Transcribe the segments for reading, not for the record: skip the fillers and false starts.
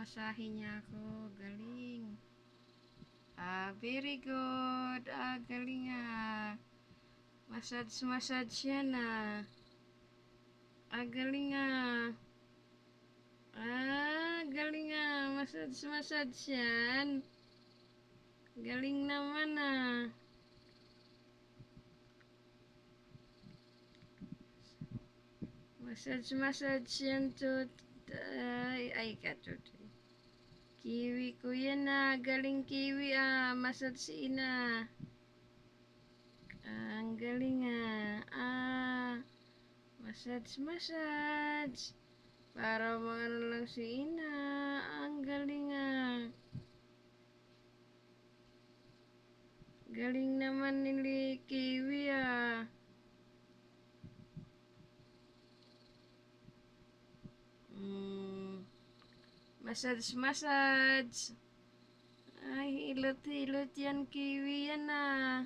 Minamasahe niya ako. Galing. Very good. Galing ah. Massage yan ah. Galing ah. Galing ah. Massage yan. Galing naman ah. Massage yan to. Katut. Kiwi ko yan ah. Galing kiwi ah. Massage ina. Ang galing ah. Massage. Para maano lang si ina. Ang galing ah. Galing naman nili kiwi ah. Massage. Hilot yan kiwi yan ah.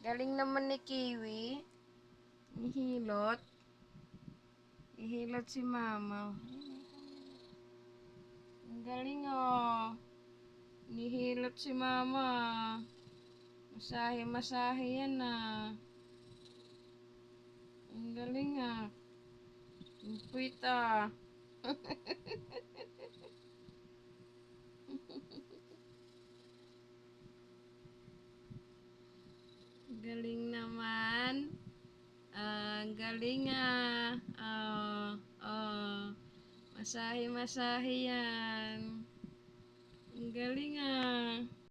Galing naman ni kiwi. Ihilot si mama. Ang galing oh. Nihilot si mama. Masahe yan ah. Ang galing ah. Ang puwit ah. Galing naman. Galing ah. Masahe yan. Ang galing ah.